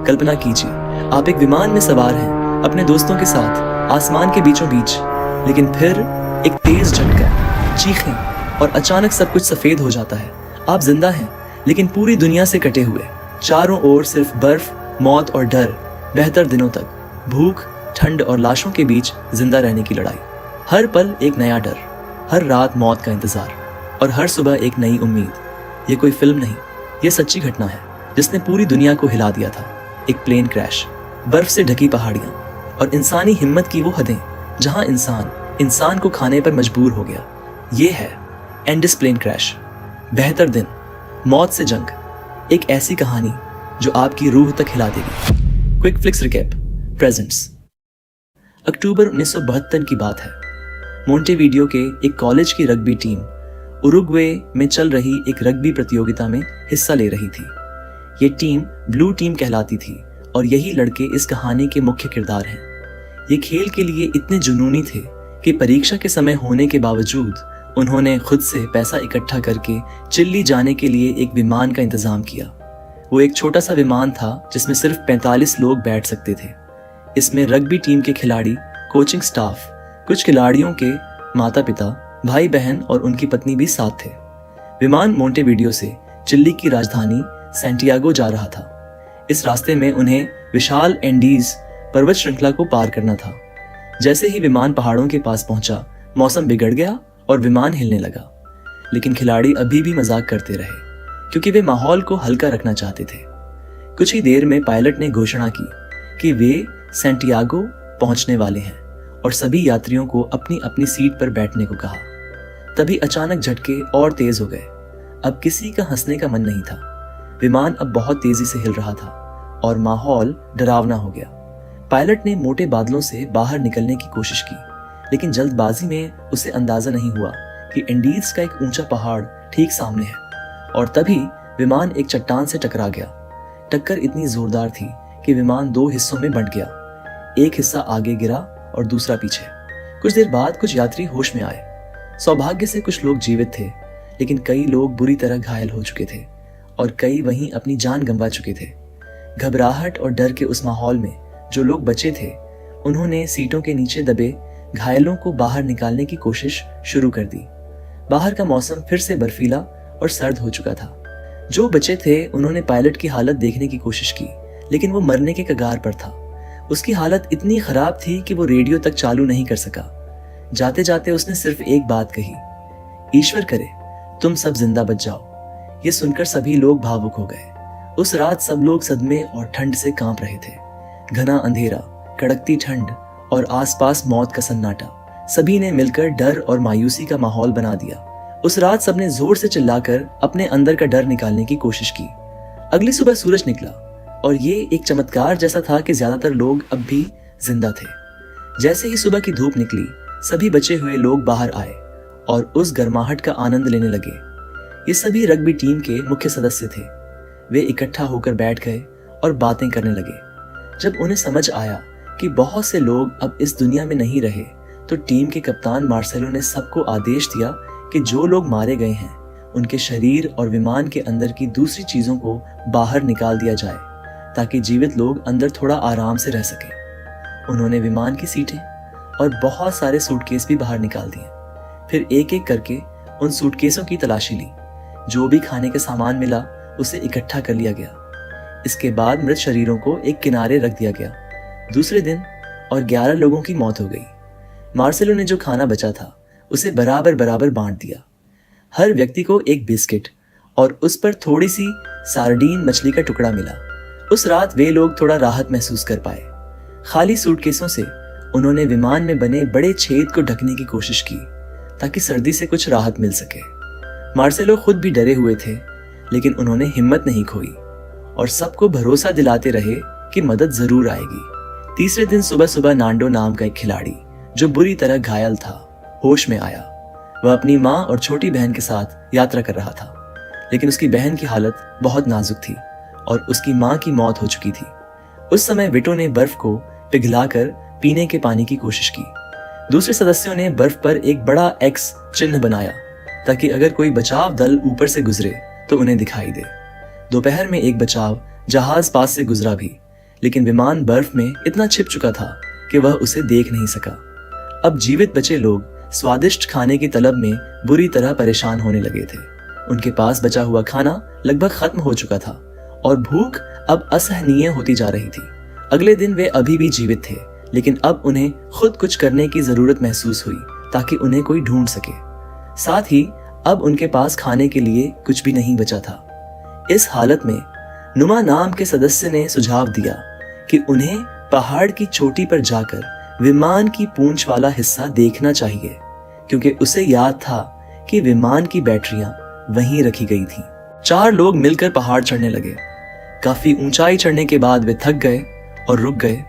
कल्पना कीजिए, आप एक विमान में सवार हैं अपने दोस्तों के साथ आसमान के बीचों बीच, लेकिन फिर एक तेज झटका, चीखें और अचानक सब कुछ सफेद हो जाता है। आप जिंदा हैं, लेकिन पूरी दुनिया से कटे हुए। चारों ओर सिर्फ बर्फ, मौत और डर। बेहतर दिनों तक भूख, ठंड और लाशों के बीच जिंदा रहने की लड़ाई। हर पल एक नया डर, हर रात मौत का इंतजार और हर सुबह एक नई उम्मीद। ये कोई फिल्म नहीं, ये सच्ची घटना है जिसने पूरी दुनिया को हिला दिया था। एक प्लेन क्रैश, बर्फ से ढकी पहाड़ियां और इंसानी हिम्मत की वो हदें जहां इंसान को खाने पर मजबूर हो गया। ये है एंडिस प्लेन क्रैश। बेहतर दिन, मौत से जंग, एक ऐसी कहानी जो आपकी रूह तक हिला देगी। Quick flix recap. प्रेजेंट्स। अक्टूबर 1972 की बात है। मोंटेवीडियो के एक कॉलेज की रग्बी टीम उरुग्वे में चल रही एक रग्बी प्रतियोगिता में हिस्सा ले रही थी। ये टीम ब्लू टीम कहलाती थी और यही लड़के इस कहानी के मुख्य किरदार हैं। ये खेल के लिए इतने जुनूनी थे कि परीक्षा के समय होने के बावजूद उन्होंने खुद से पैसा इकट्ठा करके चिल्ली जाने के लिए एक विमान का इंतजाम किया। वो एक छोटा सा विमान था जिसमें सिर्फ 45 लोग बैठ सकते थे। इसमें रग्बी टीम के खिलाड़ी, कोचिंग स्टाफ, कुछ खिलाड़ियों के माता पिता, भाई बहन और उनकी पत्नी भी साथ थे। विमान मोंटेवीडियो से चिली की राजधानी सैंटियागो जा रहा था। इस रास्ते में उन्हें विशाल एंडीज पर्वत श्रृंखला को पार करना था। जैसे ही विमान पहाड़ों के पास पहुंचा, मौसम बिगड़ गया और विमान हिलने लगा। लेकिन खिलाड़ी अभी भी मजाक करते रहे क्योंकि वे माहौल को हल्का रखना चाहते थे। कुछ ही देर में पायलट ने घोषणा की कि वे सैंटियागो पहुंचने वाले हैं और सभी यात्रियों को अपनी अपनी सीट पर बैठने को कहा। तभी अचानक झटके और तेज हो गए। अब किसी का हंसने का मन नहीं था। विमान अब बहुत तेजी से हिल रहा था और माहौल डरावना हो गया। पायलट ने मोटे बादलों से बाहर निकलने की कोशिश की, लेकिन जल्दबाजी में उसे अंदाजा नहीं हुआ कि एंडीज का एक ऊंचा पहाड़ ठीक सामने है। और तभी विमान एक चट्टान से टकरा गया। टक्कर इतनी जोरदार थी कि विमान 2 हिस्सों में बंट गया। एक हिस्सा आगे गिरा और दूसरा पीछे। कुछ देर बाद कुछ यात्री होश में आए। सौभाग्य से कुछ लोग जीवित थे, लेकिन कई लोग बुरी तरह घायल हो चुके थे और कई वहीं अपनी जान गंवा चुके थे। घबराहट और डर के उस माहौल में जो लोग बचे थे, उन्होंने सीटों के नीचे दबे घायलों को बाहर निकालने की कोशिश शुरू कर दी। बाहर का मौसम फिर से बर्फीला और सर्द हो चुका था। जो बचे थे उन्होंने पायलट की हालत देखने की कोशिश की, लेकिन वो मरने के कगार पर था। उसकी हालत इतनी खराब थी कि वो रेडियो तक चालू नहीं कर सका। जाते जाते उसने सिर्फ एक बात कही, ईश्वर करे तुम सब जिंदा बच जाओ। ये सुनकर सभी लोग भावुक हो गए। उस रात सब लोग सदमे और ठंड से कांप रहे थे। घना अंधेरा, कड़कती ठंड और आसपास मौत का सन्नाटा, सभी ने मिलकर डर और मायूसी का माहौल बना दिया। उस रात सबने जोर से चिल्लाकर अपने अंदर का डर निकालने की कोशिश की। अगली सुबह सूरज निकला और ये एक चमत्कार जैसा था कि ज्यादातर लोग अब भी जिंदा थे। जैसे ही सुबह की धूप निकली, सभी बचे हुए लोग बाहर आए और उस गर्माहट का आनंद लेने लगे। ये सभी रग्बी टीम के मुख्य सदस्य थे। वे इकट्ठा होकर बैठ गए और बातें करने लगे। जब उन्हें समझ आया कि बहुत से लोग अब इस दुनिया में नहीं रहे, तो टीम के कप्तान मार्सेलो ने सबको आदेश दिया कि जो लोग मारे गए हैं उनके शरीर और विमान के अंदर की दूसरी चीजों को बाहर निकाल दिया जाए, ताकि जीवित लोग अंदर थोड़ा आराम से रह सकें। उन्होंने विमान की सीटें और बहुत सारे सूटकेस भी बाहर निकाल दिए। फिर एक एक करके उन सूटकेसों की तलाशी ली। जो भी खाने का सामान मिला उसे इकट्ठा कर लिया गया। इसके बाद मृत शरीरों को एक किनारे रख दिया गया। दूसरे दिन और 11 लोगों की मौत हो गई। मार्सेलो ने जो खाना बचा था उसे बराबर बराबर बांट दिया। हर व्यक्ति को एक बिस्किट और उस पर थोड़ी सी सार्डीन मछली का टुकड़ा मिला। उस रात वे लोग थोड़ा राहत महसूस कर पाए। खाली सूटकेसों से उन्होंने विमान में बने बड़े छेद को ढकने की कोशिश की ताकि सर्दी से कुछ राहत मिल सके। मार्सेलो खुद भी डरे हुए थे, लेकिन उन्होंने हिम्मत नहीं खोई और सबको भरोसा दिलाते रहे कि मदद जरूर आएगी। तीसरे दिन सुबह सुबह नांडो नाम का एक खिलाड़ी जो बुरी तरह घायल था, होश में आया। वह अपनी माँ और छोटी बहन के साथ यात्रा कर रहा था, लेकिन उसकी बहन की हालत बहुत नाजुक थी और उसकी माँ की मौत हो चुकी थी। उस समय विटो ने बर्फ को पिघलाकर पीने के पानी की कोशिश की। दूसरे सदस्यों ने बर्फ पर एक बड़ा एक्स चिन्ह बनाया ताकि अगर कोई बचाव दल ऊपर से गुजरे तो उन्हें दिखाई दे। दोपहर में एक बचाव जहाज पास से गुजरा भी, लेकिन विमान बर्फ में इतना छिप चुका था कि वह उसे देख नहीं सका। अब जीवित बचे लोग स्वादिष्ट खाने की तलब में बुरी तरह परेशान होने लगे थे। उनके पास बचा हुआ खाना लगभग खत्म हो चुका था और भूख अब असहनीय होती जा रही थी। अगले दिन वे अभी भी जीवित थे, लेकिन अब उन्हें खुद कुछ करने की जरूरत महसूस हुई ताकि उन्हें कोई ढूंढ सके। साथ ही अब उनके पास खाने के लिए कुछ भी नहीं बचा था। इस हालत में नुमा नाम के सदस्य ने सुझाव दिया कि उन्हें पहाड़ की चोटी पर जाकर विमान की पूंछ वाला हिस्सा देखना चाहिए, क्योंकि उसे याद था कि विमान की बैटरियां वहीं रखी गई थीं। 4 लोग मिलकर पहाड़ चढ़ने लगे। काफी ऊंचाई चढ़ने के बाद वे थक गए और रुक गए।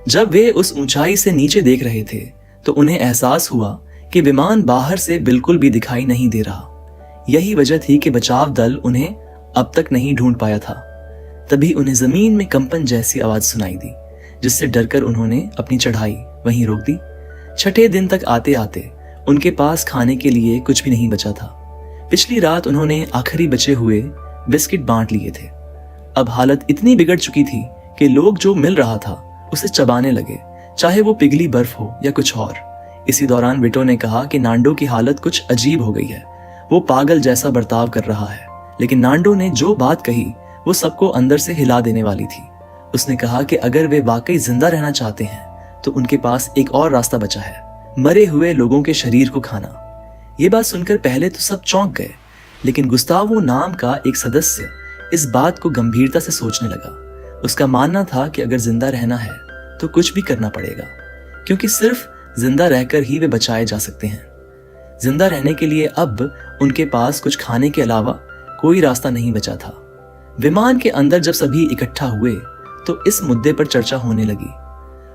जब वे उस ऊंचाई से नीचे देख रहे थे तो उन्हें एहसास हुआ कि विमान बाहर से बिल्कुल भी दिखाई नहीं दे रहा। यही वजह थी कि बचाव दल उन्हें अब तक नहीं ढूंढ पाया था। तभी उन्हें जमीन में कंपन जैसी आवाज सुनाई दी, जिससे डरकर उन्होंने अपनी चढ़ाई वहीं रोक दी। 6ठे दिन तक आते आते उनके पास खाने के लिए कुछ भी नहीं बचा था। पिछली रात उन्होंने आखिरी बचे हुए बिस्किट बांट लिए थे। अब हालत इतनी बिगड़ चुकी थी कि लोग जो मिल रहा था उसे चबाने लगे, चाहे वो पिघली बर्फ हो या कुछ और। इसी दौरान विटो ने कहा कि नांडो की हालत कुछ अजीब हो गई है, वो पागल जैसा बर्ताव कर रहा है। लेकिन नांडो ने जो बात कही वो सबको अंदर से हिला देने वाली थी। उसने कहा कि अगर वे वाकई जिंदा रहना चाहते हैं तो उनके पास एक और रास्ता बचा है, मरे हुए लोगों के शरीर को खाना। ये बात सुनकर पहले तो सब चौंक गए, लेकिन गुस्तावो नाम का एक सदस्य इस बात को गंभीरता से सोचने लगा। उसका मानना था कि अगर जिंदा रहना है तो कुछ भी करना पड़ेगा, क्योंकि सिर्फ जिंदा रहकर ही वे बचाए जा सकते हैं। जिंदा रहने के लिए अब उनके पास कुछ खाने के अलावा कोई रास्ता नहीं बचा था। विमान के अंदर जब सभी इकट्ठा हुए तो इस मुद्दे पर चर्चा होने लगी।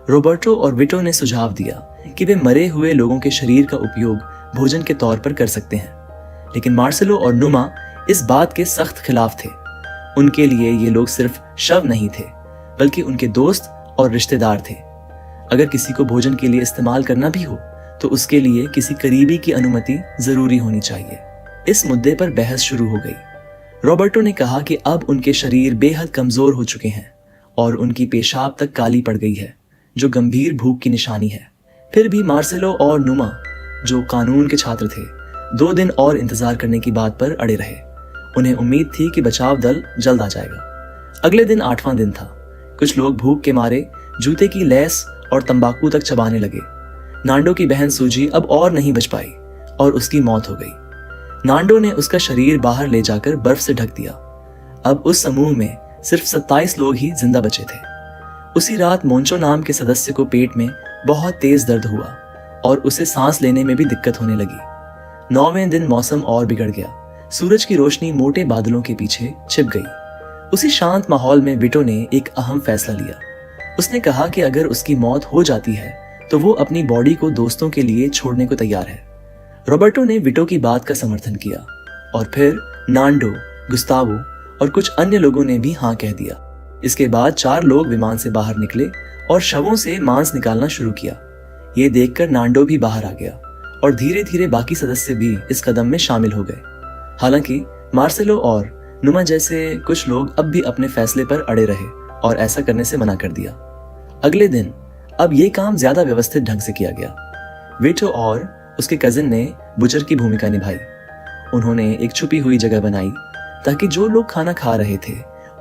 रॉबर्टो और विटो ने सुझाव दिया कि वे मरे हुए लोगों के शरीर का उपयोग भोजन के तौर पर कर सकते हैं, लेकिन मार्सेलो और नुमा इस बात के सख्त खिलाफ थे। उनके लिए ये लोग सिर्फ शव नहीं थे, बल्कि उनके दोस्त और रिश्तेदार थे। अगर किसी को भोजन के लिए इस्तेमाल करना भी हो तो उसके लिए किसी करीबी की अनुमति जरूरी होनी चाहिए। इस मुद्दे पर बहस शुरू हो गई। रॉबर्टो ने कहा कि अब उनके शरीर बेहद कमजोर हो चुके हैं और उनकी पेशाब तक काली पड़ गई है, जो गंभीर भूख की निशानी है। फिर भी मार्सेलो और नुमा, जो कानून के छात्र थे, 2 दिन और इंतजार करने की बात पर अड़े रहे। उन्हें उम्मीद थी कि बचाव दल जल्द आ जाएगा। अगले दिन 8वां दिन था। कुछ लोग भूख के मारे जूते की लेस और तंबाकू तक चबाने लगे। नांडो की बहन सूजी अब और नहीं बच पाई और उसकी मौत हो गई। नांडो ने उसका शरीर बाहर ले जाकर बर्फ से ढक दिया। अब उस समूह में सिर्फ 27 लोग ही जिंदा बचे थे। उसी रात मोंचो नाम के सदस्य को पेट में बहुत तेज दर्द हुआ और उसे सांस लेने में भी दिक्कत होने लगी। 9वें दिन मौसम और बिगड़ गया। सूरज की रोशनी मोटे बादलों के पीछे छिप गई। उसी शांत माहौल में विटो ने एक अहम फैसला लिया। उसने कहा कि अगर उसकी मौत हो जाती है तो वो अपनी बॉडी को दोस्तों के लिए छोड़ने को तैयार है। रॉबर्टो ने विटो की बात का समर्थन किया और फिर नांडो, गुस्तावो और कुछ अन्य लोगों ने भी हाँ कह दिया। इसके बाद 4 लोग विमान से बाहर निकले और शवों से मांस निकालना शुरू किया। ये देखकर नांडो भी बाहर आ गया और धीरे धीरे बाकी सदस्य भी इस कदम में शामिल हो गए। हालांकि मार्सेलो और नुमा जैसे कुछ लोग अब भी अपने फैसले पर अड़े रहे और ऐसा करने से मना कर दिया। अगले दिन अब ये काम ज्यादा व्यवस्थित ढंग से किया गया। विटो और उसके कजिन ने बुचर की भूमिका निभाई। उन्होंने एक छुपी हुई जगह बनाई ताकि जो लोग खाना खा रहे थे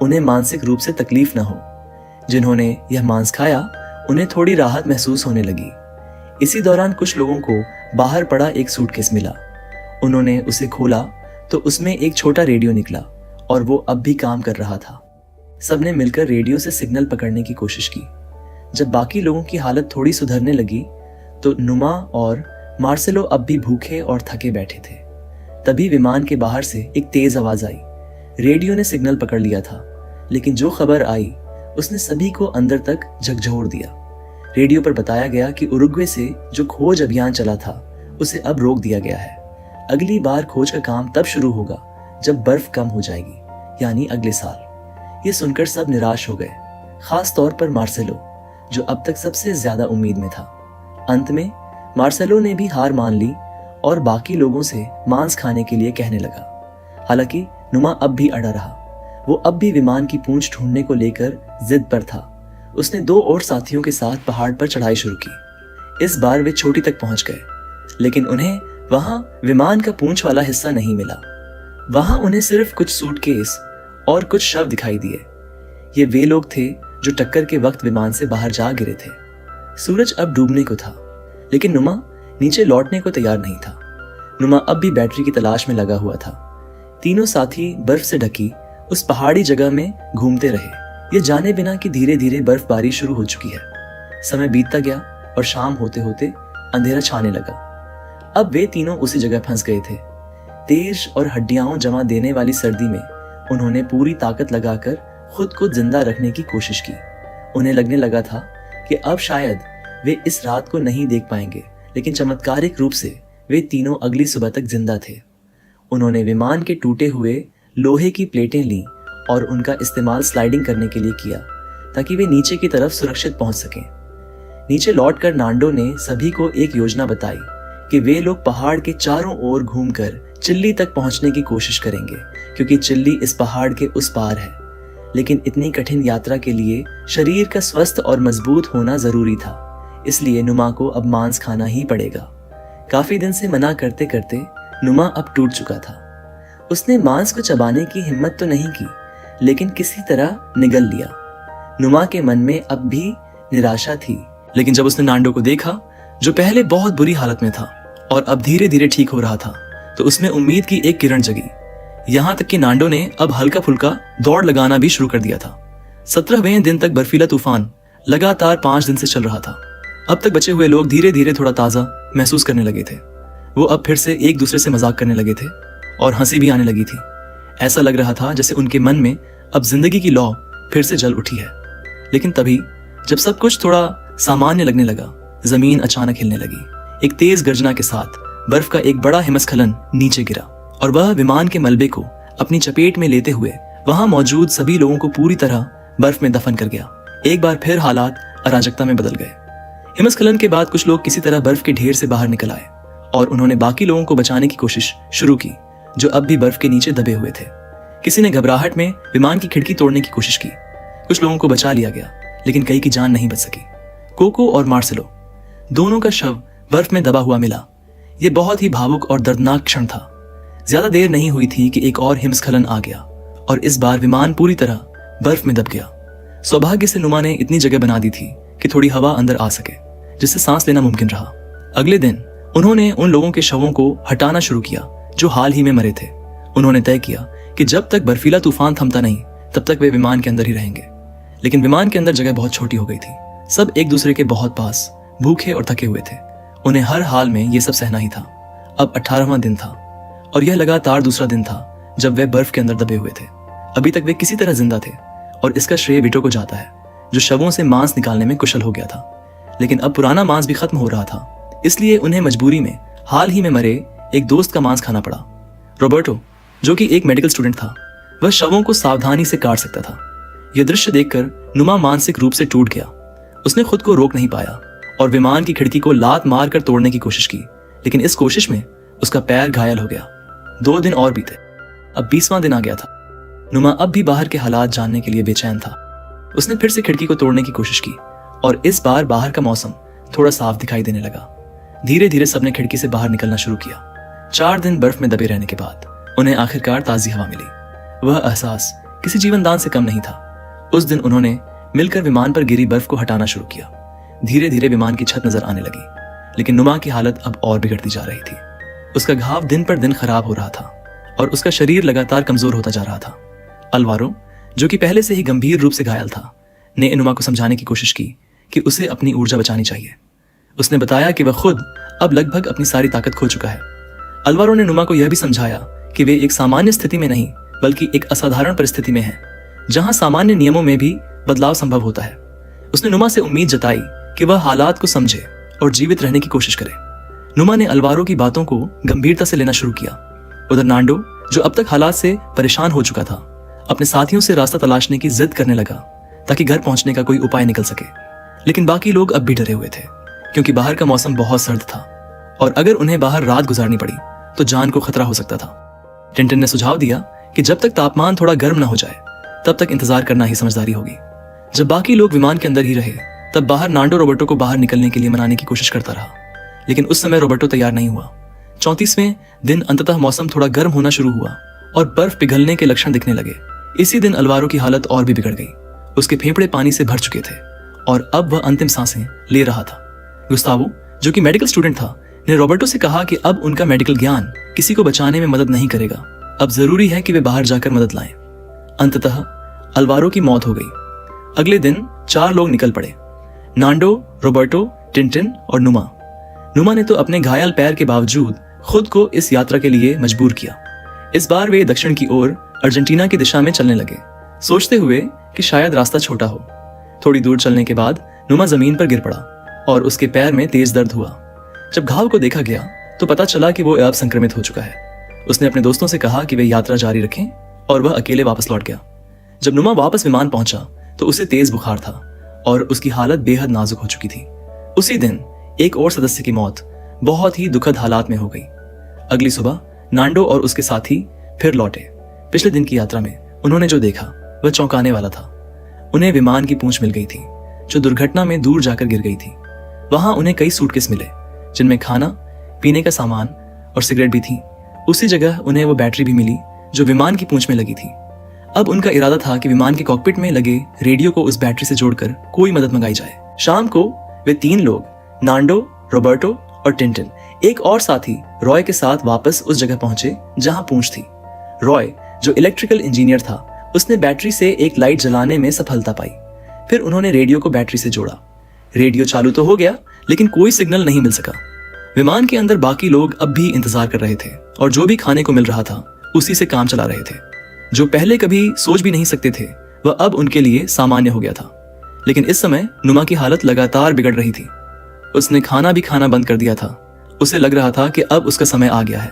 उन्हें मानसिक रूप से तकलीफ न हो। जिन्होंने यह मांस खाया उन्हें थोड़ी राहत महसूस होने लगी। इसी दौरान कुछ लोगों को बाहर पड़ा एक सूटकेस मिला। उन्होंने उसे खोला तो उसमें एक छोटा रेडियो निकला और वो अब भी काम कर रहा था। सबने मिलकर रेडियो से सिग्नल पकड़ने की कोशिश की। जब बाकी लोगों की हालत थोड़ी सुधरने लगी तो नुमा और मार्सेलो अब भी भूखे और थके बैठे थे। तभी विमान के बाहर से एक तेज आवाज आई। रेडियो ने सिग्नल पकड़ लिया था, लेकिन जो खबर आई उसने सभी को अंदर तक झकझोर दिया। रेडियो पर बताया गया कि उरुग्वे से जो खोज अभियान चला था उसे अब रोक दिया गया है। अगली बार खोज का काम तब शुरू होगा जब बर्फ कम हो जाएगी, यानी अगले साल। ये सुनकर सब निराश हो गए, खास तौर पर मार्सेलो, जो अब तक सबसे ज्यादा उम्मीद में था। अंत में मार्सेलो ने भी हार मान ली और बाकी लोगों से मांस खाने के लिए कहने लगा। हालांकि नुमा अब भी अड़ा रहा। वो अब भी विमान की पूंछ ढूंढने को लेकर जिद पर था, उसने 2 और साथियों के साथ पहाड़ पर चढ़ाई शुरू की। इस बार वे चोटी तक पहुंच गए, लेकिन उन्हें वहां विमान का पूंछ वाला हिस्सा नहीं मिला। वहां उन्हें सिर्फ कुछ सूटकेस और कुछ शव दिखाई दिए। ये वे लोग थे जो टक्कर के वक्त विमान से बाहर जा गिरे थे। सूरज अब डूबने को था, लेकिन नुमा नीचे लौटने को तैयार नहीं था। नुमा अब भी बैटरी की तलाश में लगा हुआ था। तीनों साथी बर्फ से ढकी उस पहाड़ी जगह में घूमते रहे, ये जाने बिना कि धीरे धीरे बर्फबारी शुरू हो चुकी है। समय बीतता गया और शाम होते होते अंधेरा छाने लगा। अब वे तीनों उसी जगह फंस गए थे। तेज और हड्डियां जमा देने वाली सर्दी में उन्होंने पूरी ताकत लगाकर खुद को जिंदा रखने की कोशिश की। उन्हें लगने लगा था कि अब शायद वे इस रात को नहीं देख पाएंगे, लेकिन चमत्कारिक रूप से वे तीनों अगली सुबह तक जिंदा थे। उन्होंने विमान के टूटे हुए लोहे की प्लेटें लीं और उनका इस्तेमाल स्लाइडिंग करने के लिए किया, ताकि वे नीचे की तरफ सुरक्षित पहुंच सकें। नीचे लौटकर नांडो ने सभी को एक योजना बताई कि वे लोग पहाड़ के चारों ओर घूमकर चिल्ली तक पहुंचने की कोशिश करेंगे, क्योंकि चिल्ली इस पहाड़ के उस पार है। लेकिन इतनी कठिन यात्रा के लिए शरीर का स्वस्थ और मजबूत होना जरूरी था, इसलिए नुमा को अब मांस खाना ही पड़ेगा। काफी दिन से मना करते करते नुमा अब टूट चुका था। उसने मांस को चबाने की हिम्मत तो नहीं की, लेकिन किसी तरह निगल लिया। नुमा के मन में अब भी निराशा थी, लेकिन जब उसने नांडो को देखा जो पहले बहुत बुरी हालत में था और अब धीरे धीरे ठीक हो रहा था, तो उसमें उम्मीद की एक किरण जगी। यहाँ तक कि नांडो ने अब हल्का फुल्का दौड़ लगाना भी शुरू कर दिया था। 17वें दिन तक बर्फीला तूफान लगातार 5 दिन से चल रहा था। अब तक बचे हुए लोग धीरे धीरे थोड़ा ताजा महसूस करने लगे थे। वो अब फिर से एक दूसरे से मजाक करने लगे थे और हंसी भी आने लगी थी। ऐसा लग रहा था जैसे उनके मन में अब जिंदगी की लौ फिर से जल उठी है। लेकिन तभी जब सब कुछ थोड़ा सामान्य लगने लगा, जमीन अचानक हिलने लगी। एक तेज गर्जना के साथ बर्फ का एक बड़ा हिमस्खलन नीचे गिरा और वह विमान के मलबे को अपनी चपेट में लेते हुए वहां मौजूद सभी लोगों को पूरी तरह बर्फ में दफन कर गया। एक बार फिर हालात अराजकता में बदल गए। हिमस्खलन के बाद कुछ लोग किसी तरह बर्फ के ढेर से बाहर निकल आए और उन्होंने बाकी लोगों को बचाने की कोशिश शुरू की जो अब भी बर्फ के नीचे दबे हुए थे। किसी ने घबराहट में विमान की खिड़की तोड़ने की कोशिश की। कुछ लोगों को बचा लिया गया, लेकिन कई की जान नहीं बच सकी। कोको और मार्सेलो दोनों का शव बर्फ में दबा हुआ मिला। यह बहुत ही भावुक और दर्दनाक क्षण था। ज्यादा देर नहीं हुई थी कि एक और हिमस्खलन आ गया और इस बार विमान पूरी तरह बर्फ में दब गया। सौभाग्य से नुमा ने इतनी जगह बना दी थी कि थोड़ी हवा अंदर आ सके, जिससे सांस लेना मुमकिन रहा। अगले दिन उन्होंने उन लोगों के शवों को हटाना शुरू किया जो हाल ही में मरे थे। उन्होंने तय किया कि जब तक बर्फीला तूफान थमता नहीं तब तक वे विमान के अंदर ही रहेंगे। लेकिन विमान के अंदर जगह बहुत छोटी हो गई थी। सब एक दूसरे के बहुत पास, भूखे और थके हुए थे। उन्हें हर हाल में ये सब सहना ही था। अब 18वां दिन था और यह लगातार दूसरा दिन था जब वे बर्फ के अंदर दबे हुए थे। अभी तक वे किसी तरह जिंदा थे और इसका श्रेय विटो को जाता है, जो शवों से मांस निकालने में कुशल हो गया था। लेकिन अब पुराना मांस भी खत्म हो रहा था, इसलिए उन्हें मजबूरी में हाल ही में मरे एक दोस्त का मांस खाना पड़ा। रॉबर्टो, जो कि एक मेडिकल स्टूडेंट था, वह शवों को सावधानी से काट सकता था। यह दृश्य देखकर नुमा मानसिक रूप से टूट गया। उसने खुद को रोक नहीं पाया और विमान की खिड़की को लात मारकर तोड़ने की कोशिश की, लेकिन इस कोशिश में उसका पैर घायल हो गया। 2 दिन और बीते। अब 20वां दिन आ गया था। नुमा अब भी बाहर के हालात जानने के लिए बेचैन था। उसने फिर से खिड़की को तोड़ने की कोशिश की और इस बार बाहर का मौसम थोड़ा साफ दिखाई देने लगा। धीरे धीरे सबने खिड़की से बाहर निकलना शुरू किया। 4 दिन बर्फ में दबे रहने के बाद उन्हें आखिरकार ताजी हवा मिली। वह एहसास किसी जीवनदान से कम नहीं था। उस दिन उन्होंने मिलकर विमान पर गिरी बर्फ को हटाना शुरू किया। धीरे धीरे विमान की छत नजर आने लगी, लेकिन नुमा की हालत अब और बिगड़ती जा रही थी। उसका घाव दिन पर दिन खराब हो रहा था और उसका शरीर लगातार कमजोर होता जा रहा था। अल्वारो, जो कि पहले से ही गंभीर रूप से घायल था, ने नुमा को समझाने की कोशिश की कि उसे अपनी ऊर्जा बचानी चाहिए। उसने बताया कि वह खुद अब लगभग अपनी सारी ताकत खो चुका है। अल्वारो ने नुमा को यह भी समझाया कि वे एक सामान्य स्थिति में नहीं बल्कि एक असाधारण परिस्थिति में हैं, जहां सामान्य नियमों में भी बदलाव संभव होता है। उसने नुमा से उम्मीद जताई कि वह हालात को समझे और जीवित रहने की कोशिश करे। नुमा ने अल्वारो की बातों को गंभीरता से लेना शुरू किया। उधर नांडो, जो अब तक हालात से परेशान हो चुका था, अपने साथियों से रास्ता तलाशने की जिद करने लगा ताकि घर पहुंचने का कोई उपाय निकल सके। लेकिन बाकी लोग अब भी डरे हुए थे, क्योंकि बाहर का मौसम बहुत सर्द था और अगर उन्हें बाहर रात गुजारनी पड़ी तो जान को खतरा हो सकता था। टिंटिन ने सुझाव दिया कि जब तक तापमान थोड़ा गर्म न हो जाए तब तक इंतजार करना ही समझदारी होगी। जब बाकी लोग विमान के अंदर ही रहे, तब बाहर नांडो रोबर्टो को बाहर निकलने के लिए मनाने की कोशिश करता रहा, लेकिन उस समय रोबर्टो तैयार नहीं हुआ। 34वें दिन अंततः मौसम थोड़ा गर्म होना शुरू हुआ और बर्फ पिघलने के लक्षण दिखने लगे। इसी दिन अल्वारो की हालत और भी बिगड़ गई। उसके फेफड़े पानी से भर चुके थे और अब वह अंतिम सांसें ले रहा था। गुस्तावो, जो कि मेडिकल स्टूडेंट था, ने रोबर्टो से कहा कि अब उनका मेडिकल ज्ञान किसी को बचाने में मदद नहीं करेगा, अब जरूरी है कि वे बाहर जाकर मदद लाएं। अंततः अल्वारो की मौत हो गई। अगले दिन 4 लोग निकल पड़े, नांडो, रोबर्टो, टिंटिन और नुमा। नुमा ने तो अपने घायल पैर के बावजूद खुद को इस यात्रा के लिए मजबूर किया। इस बार वे दक्षिण की ओर अर्जेंटीना की दिशा में चलने लगे, सोचते हुए कि शायद रास्ता छोटा हो। थोड़ी दूर चलने के बाद नुमा जमीन पर गिर पड़ा और उसके पैर में तेज दर्द हुआ। जब घाव को देखा गया तो पता चला कि वो अब संक्रमित हो चुका है। उसने अपने दोस्तों से कहा कि वे यात्रा जारी रखें और वह अकेले वापस लौट गया। जब नुमा वापस विमान पहुंचा तो उसे तेज बुखार था और उसकी हालत बेहद नाजुक हो चुकी थी। उसी दिन एक और सदस्य की मौत बहुत ही दुखद हालात में हो गई। अगली सुबह नांडो और उसके साथी फिर लौटे। पिछले दिन की यात्रा में उन्होंने जो देखा वह चौंकाने वाला था। उन्हें विमान की पूंछ मिल गई थी जो दुर्घटना में दूर जाकर गिर गई थी। वहां उन्हें कई सूटकेस मिले जिनमें खाना, पीने का सामान और सिगरेट भी थी। उसी जगह उन्हें वो बैटरी भी मिली जो विमान की पूंछ में लगी थी। अब उनका इरादा था कि विमान के कॉकपिट में लगे रेडियो को उस बैटरी से जोड़कर कोई मदद मंगाई जाए। शाम को वे 3 लोग, नांडो, रोबर्टो और टिंटिन, एक और साथी रॉय के साथ वापस उस जगह पहुंचे जहां पूंछ थी। रॉय, जो इलेक्ट्रिकल इंजीनियर था, उसने बैटरी से एक लाइट जलाने में सफलता पाई। फिर उन्होंने रेडियो को बैटरी से जोड़ा। रेडियो चालू तो हो गया, लेकिन कोई सिग्नल नहीं मिल सका। विमान के अंदर बाकी लोग अब भी इंतजार कर रहे थे और जो भी खाने को मिल रहा था उसी से काम चला रहे थे। जो पहले कभी सोच भी नहीं सकते थे वह अब उनके लिए सामान्य हो गया था। लेकिन इस समय नुमा की हालत लगातार बिगड़ रही थी। उसने खाना भी खाना बंद कर दिया था। उसे लग रहा था कि अब उसका समय आ गया है।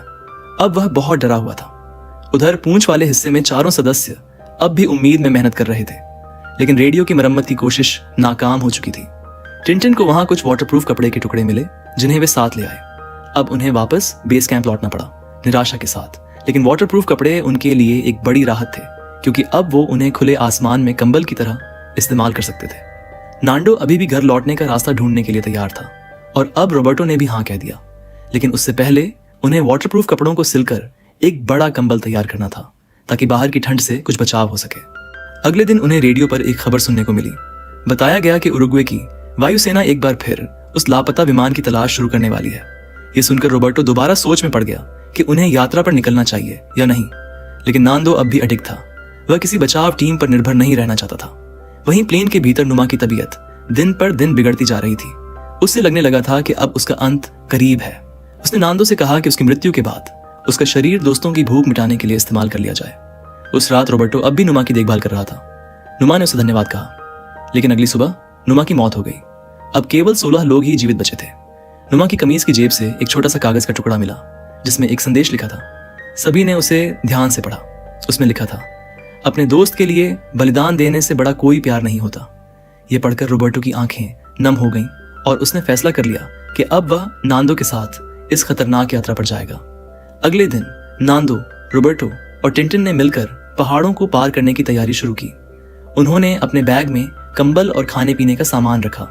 अब वह बहुत डरा हुआ था। उधर पूंछ वाले हिस्से में 4 सदस्य अब भी उम्मीद में मेहनत कर रहे थे, लेकिन रेडियो की मरम्मत की कोशिश नाकाम हो चुकी थी। टिंटिन को वहां कुछ वाटरप्रूफ कपड़े के टुकड़े मिले जिन्हें वे साथ ले आए। अब उन्हें वापस बेस कैंप लौटना पड़ा निराशा के साथ, लेकिन वाटरप्रूफ कपड़े उनके लिए एक बड़ी राहत थे क्योंकि अब वो उन्हें खुले आसमान में कंबल की तरह इस्तेमाल कर सकते थे। नांडो अभी भी घर लौटने का रास्ता ढूंढने के लिए तैयार था और अब रोबर्टो ने भी हाँ कह दिया, लेकिन उससे पहले उन्हें वाटरप्रूफ कपड़ों को सिलकर एक बड़ा कंबल तैयार करना था ताकि बाहर की ठंड से कुछ बचाव हो सके। अगले दिन उन्हें रेडियो पर एक खबर सुनने को मिली। बताया गया कि उरुग्वे की वायुसेना एक बार फिर उस लापता विमान की तलाश शुरू करने वाली है। ये सुनकर रोबर्टो दोबारा सोच में पड़ गया कि उन्हें यात्रा पर निकलना चाहिए या नहीं, लेकिन नांदो अब भी अडिग था। वह किसी बचाव टीम पर निर्भर नहीं रहना चाहता था। वहीं प्लेन के भीतर नुमा की तबीयत दिन पर दिन बिगड़ती जा रही थी। उससे लगने लगा था कि अब उसका अंत करीब है। उसने नांदो से कहा कि उसकी मृत्यु के बाद उसका शरीर दोस्तों की भूख मिटाने के लिए इस्तेमाल कर लिया जाए। उस रात रोबर्टो अब भी नुमा की देखभाल कर रहा था। नुमा ने उसे धन्यवाद कहा, लेकिन अगली सुबह नुमा की मौत हो गई। अब केवल 16 लोग ही जीवित बचे थे। नुमा की कमीज की जेब से एक छोटा सा कागज का टुकड़ा मिला जिसमें एक संदेश लिखा था। सभी ने उसे ध्यान से पढ़ा। उसमें लिखा था, अपने दोस्त के लिए बलिदान देने से बड़ा कोई प्यार नहीं होता। यह पढ़कर रोबर्टो की आंखें नम हो गईं और उसने फैसला कर लिया कि अब वह नांदो के साथ इस खतरनाक यात्रा पर जाएगा। अगले दिन नांदो, रोबर्टो और टिंटिन ने मिलकर पहाड़ों को पार करने की तैयारी शुरू की। उन्होंने अपने बैग में कंबल और खाने पीने का सामान रखा।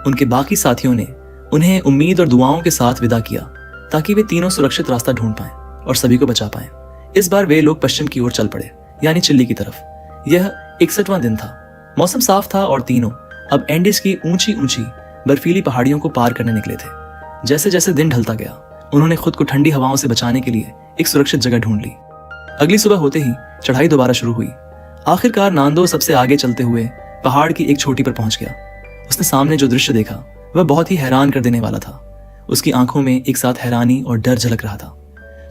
उनके बाकी साथियों ने उन्हें उम्मीद और दुआओं के साथ विदा किया ताकि वे तीनों सुरक्षित रास्ता ढूंढ पाएं और सभी को बचा पाएं। इस बार वे लोग पश्चिम की ओर चल पड़े, यानी चिल्ली की तरफ। यह 61वां दिन था। मौसम साफ था और तीनों अब एंडीज की ऊंची ऊंची बर्फीली पहाड़ियों को पार करने निकले थे। जैसे जैसे दिन ढलता गया उन्होंने खुद को ठंडी हवाओं से बचाने के लिए एक सुरक्षित जगह ढूंढ ली। अगली सुबह होते ही चढ़ाई दोबारा शुरू हुई। आखिरकार नांदो सबसे आगे चलते हुए पहाड़ की एक चोटी पर पहुंच गया। उसने सामने जो दृश्य देखा वह बहुत ही हैरान कर देने वाला था। उसकी आंखों में एक साथ हैरानी और डर झलक रहा था।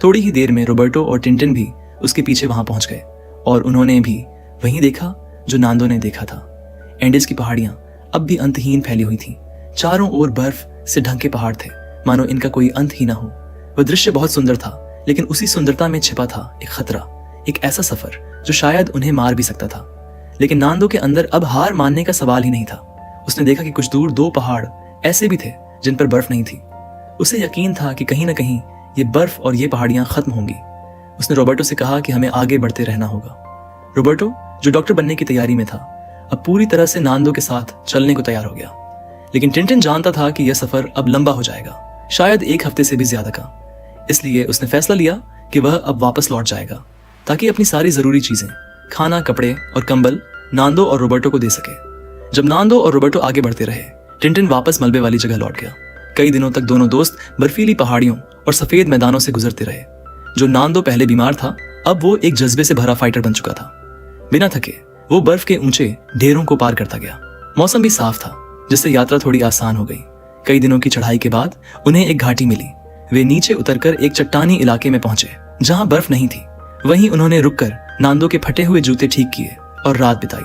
थोड़ी ही देर में रोबर्टो और टिंटिन भी उसके पीछे वहां पहुंच गए और उन्होंने भी वही देखा जो नांदो ने देखा था। एंडीज की पहाड़ियां अब भी अंतहीन फैली हुई थीं। चारों ओर बर्फ से ढंके पहाड़ थे, मानो इनका कोई अंत ही ना हो। वह दृश्य बहुत सुंदर था, लेकिन उसी सुंदरता में छिपा था एक खतरा, एक ऐसा सफर जो शायद उन्हें मार भी सकता था। लेकिन नांदो के अंदर अब हार मानने का सवाल ही नहीं था। उसने देखा कि कुछ दूर 2 पहाड़ ऐसे भी थे जिन पर बर्फ नहीं थी। उसे यकीन था कि कहीं ना कहीं ये बर्फ और ये पहाड़ियां खत्म होंगी। उसने रोबर्टो से कहा कि हमें आगे बढ़ते रहना होगा। रोबर्टो, जो डॉक्टर बनने की तैयारी में था, अब पूरी तरह से नांदो के साथ चलने को तैयार हो गया। लेकिन टिनटिन जानता था कि यह सफर अब लंबा हो जाएगा, शायद 1 हफ्ते से भी ज्यादा का। इसलिए उसने फैसला लिया कि वह अब वापस लौट जाएगा ताकि अपनी सारी जरूरी चीजें, खाना, कपड़े और कंबल नांदो और रोबर्टो को दे सके। जब नांदो और रोबर्टो आगे बढ़ते रहे, टिनटिन वापस मलबे वाली जगह लौट गया। कई दिनों तक दोनों दोस्त बर्फीली पहाड़ियों और सफेद मैदानों से गुजरते रहे। जो नांदो पहले बीमार था, अब वो एक जज्बे से भरा फाइटर बन चुका था। बिना थके वो बर्फ के ऊंचे ढेरों को पार करता गया। मौसम भी साफ था, जिससे यात्रा थोड़ी आसान हो गई। कई दिनों की चढ़ाई के बाद उन्हें एक घाटी मिली। वे नीचे उतरकर एक चट्टानी इलाके में पहुंचे जहां बर्फ नहीं थी। वहीं उन्होंने रुककर नांदो के फटे हुए जूते ठीक किए और रात बिताई।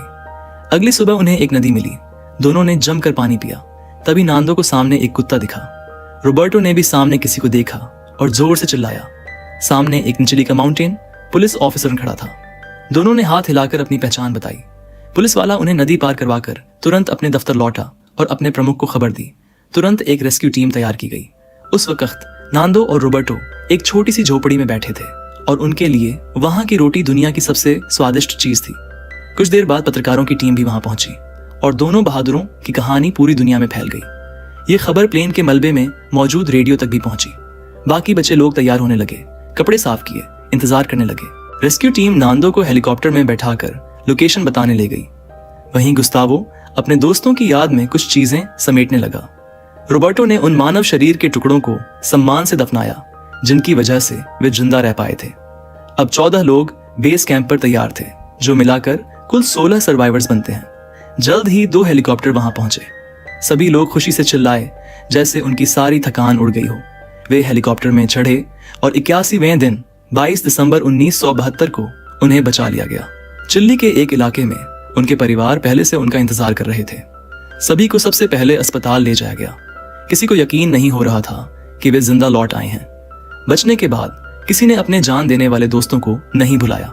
अगली सुबह उन्हें एक नदी मिली। दोनों ने जमकर पानी पिया। तभी नांदो को सामने एक कुत्ता दिखा। रोबर्टो ने भी सामने किसी को देखा और जोर से चिल्लाया। सामने एक निचली का माउंटेन पुलिस ऑफिसर खड़ा था। दोनों ने हाथ हिलाकर अपनी पहचान बताई। पुलिस वाला उन्हें नदी पार करवाकर तुरंत अपने दफ्तर लौटा और अपने प्रमुख को खबर दी। तुरंत एक रेस्क्यू टीम तैयार की गई। उस वक्त नांदो और रोबर्टो एक छोटी सी झोपड़ी में बैठे थे और उनके लिए वहां की रोटी दुनिया की सबसे स्वादिष्ट चीज थी। कुछ देर बाद पत्रकारों की टीम भी वहां पहुंची और दोनों बहादुरों की कहानी पूरी दुनिया में फैल गई। ये खबर प्लेन के मलबे में मौजूद रेडियो तक भी पहुंची। बाकी बचे लोग तैयार होने लगे, कपड़े साफ किए, इंतजार करने लगे। रेस्क्यू टीम नांदो को हेलीकॉप्टर में बैठाकर लोकेशन बताने ले गई। वहीं गुस्तावो अपने दोस्तों की याद में कुछ चीजें समेटने लगा। रोबर्टो ने उन मानव शरीर के टुकड़ों को सम्मान से दफनाया जिनकी वजह से वे जिंदा रह पाए थे। अब 14 लोग बेस कैंप पर तैयार थे, जो मिलाकर कुल 16 सर्वाइवर्स बनते हैं। जल्द ही 2 हेलीकॉप्टर वहां पहुंचे। सभी लोग खुशी से चिल्लाए जैसे उनकी सारी थकान उड़ गई हो। वे हेलीकॉप्टर में चढ़े और 81वें दिन 22 दिसंबर 1972 को उन्हें बचा लिया गया। चिल्ली के एक इलाके में उनके परिवार पहले से उनका इंतजार कर रहे थे। सभी को सबसे पहले अस्पताल ले जाया गया। किसी को यकीन नहीं हो रहा था कि वे जिंदा लौट आए हैं। बचने के बाद किसी ने अपने जान देने वाले दोस्तों को नहीं भुलाया।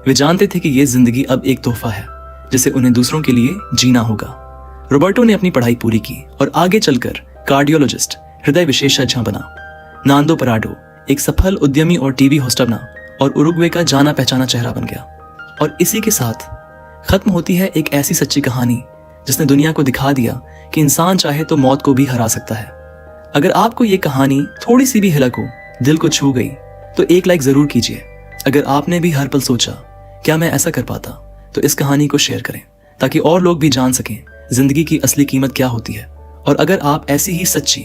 वे जानते थे कि ये जिंदगी अब एक तोहफा है जिसे उन्हें दूसरों के लिए जीना होगा। रोबर्टो ने अपनी पढ़ाई पूरी की और आगे चलकर कार्डियोलॉजिस्ट, हृदय विशेषज्ञ बना। नांदो पराडो एक सफल उद्यमी और टीवी होस्ट बना और उरुग्वे का जाना पहचाना चेहरा बन गया। और इसी के साथ खत्म होती है एक ऐसी सच्ची कहानी जिसने दुनिया को दिखा दिया कि इंसान चाहे तो मौत को भी हरा सकता है। अगर आपको ये कहानी थोड़ी सी भी हिलक हो, दिल को छू गई, तो एक लाइक जरूर कीजिए। अगर आपने भी हर पल सोचा क्या मैं ऐसा कर पाता, तो इस कहानी को शेयर करें ताकि और लोग भी जान सकें जिंदगी की असली कीमत क्या होती है। और अगर आप ऐसी ही सच्ची,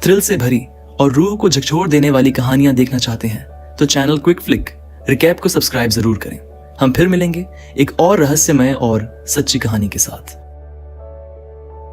थ्रिल से भरी और रूह को झकझोर देने वाली कहानियां देखना चाहते हैं तो चैनल क्विक फ्लिक रिकैप को सब्सक्राइब जरूर करें। हम फिर मिलेंगे एक और रहस्यमय और सच्ची कहानी के साथ।